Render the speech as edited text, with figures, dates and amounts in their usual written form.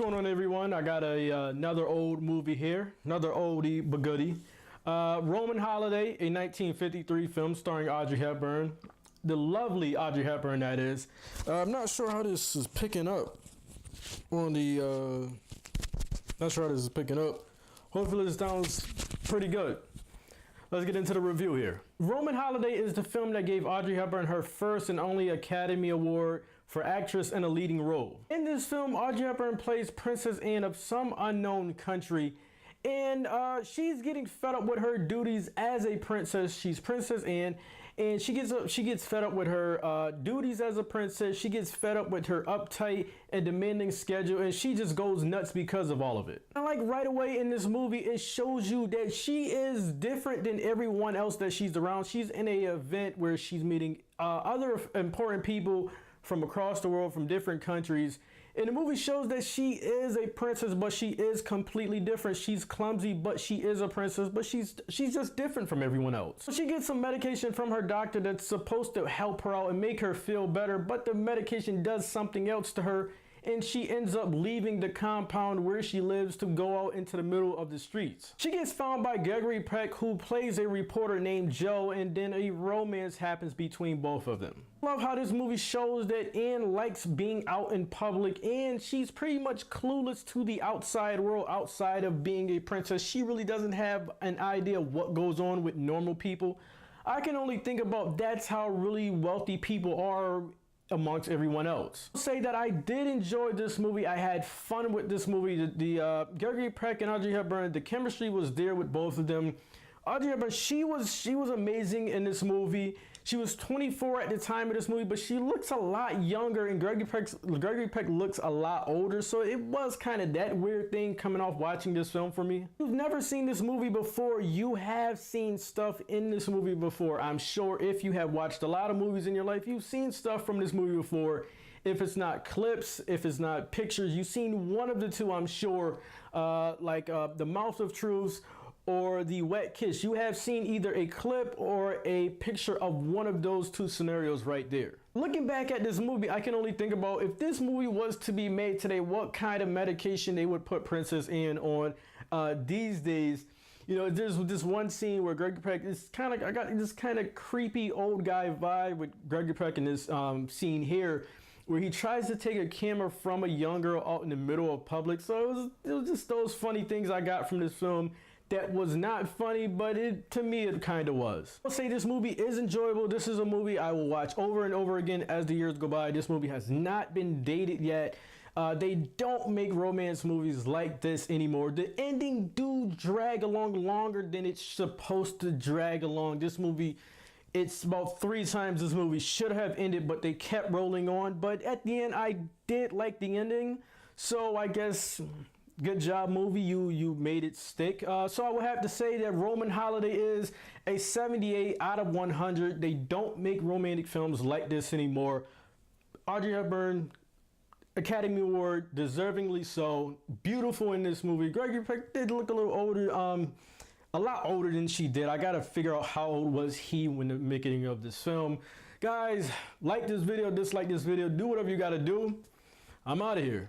going on, everyone? I got another old movie here, another oldie but goodie. Roman Holiday, a 1953 film starring Audrey Hepburn. The lovely Audrey Hepburn, that is. I'm not sure how this is picking up on the, not sure how this is picking up. Hopefully this sounds pretty good. Let's get into the review here. Roman Holiday is the film that gave Audrey Hepburn her first and only Academy Award for actress in a leading role. In this film, Audrey Hepburn plays Princess Anne of some unknown country, and she's getting fed up with her duties as a princess. She's Princess Anne, and she gets fed up with her duties as a princess. She gets fed up with her uptight and demanding schedule, and she just goes nuts because of all of it. And like right away in this movie, it shows you that she is different than everyone else that she's around. She's in an event where she's meeting other important people from across the world, from different countries. And the movie shows that she is a princess, but she is completely different. She's clumsy, but she is a princess, but she's just different from everyone else. So she gets some medication from her doctor that's supposed to help her out and make her feel better, but the medication does something else to her, and she ends up leaving the compound where she lives to go out into the middle of the streets. She gets found by Gregory Peck, who plays a reporter named Joe, and then a romance happens between both of them. Love how this movie shows that Anne likes being out in public, and she's pretty much clueless to the outside world outside of being a princess. She really doesn't have an idea what goes on with normal people. I can only think about that's how really wealthy people are amongst everyone else. I'll say that I did enjoy this movie. I had fun with this movie. The Gregory Peck and Audrey Hepburn, the chemistry was there with both of them. Audrey Hepburn, she was amazing in this movie. She was 24 at the time of this movie, but she looks a lot younger, and Gregory Peck looks a lot older. So it was kind of that weird thing coming off watching this film for me. If you've never seen this movie before, you have seen stuff in this movie before. I'm sure if you have watched a lot of movies in your life, you've seen stuff from this movie before. If it's not clips, if it's not pictures, you've seen one of the two, I'm sure, like The Mouth of Truth or The Wet Kiss. You have seen either a clip or a picture of one of those two scenarios right there. Looking back at this movie, I can only think about if this movie was to be made today, what kind of medication they would put Princess Anne on these days. You know, there's this one scene where Gregory Peck is kind of, I got this kind of creepy old guy vibe with Gregory Peck in this scene here, where he tries to take a camera from a young girl out in the middle of public. So it was just those funny things I got from this film that was not funny, but to me it kind of was. I'll say this movie is enjoyable. This is a movie I will watch over and over again as the years go by. This movie has not been dated yet. They don't make romance movies like this anymore. The ending do drag along longer than it's supposed to drag along. This movie, it's about 3 times this movie should have ended, but they kept rolling on. But at the end, I did like the ending. So I guess good job, movie. You made it stick. So I would have to say that Roman Holiday is a 78 out of 100. They don't make romantic films like this anymore. Audrey Hepburn, Academy Award, deservingly so. Beautiful in this movie. Gregory Peck did look a little older, a lot older than she did. I gotta figure out how old was he when the making of this film. Guys, like this video, dislike this video, do whatever you gotta do. I'm out of here.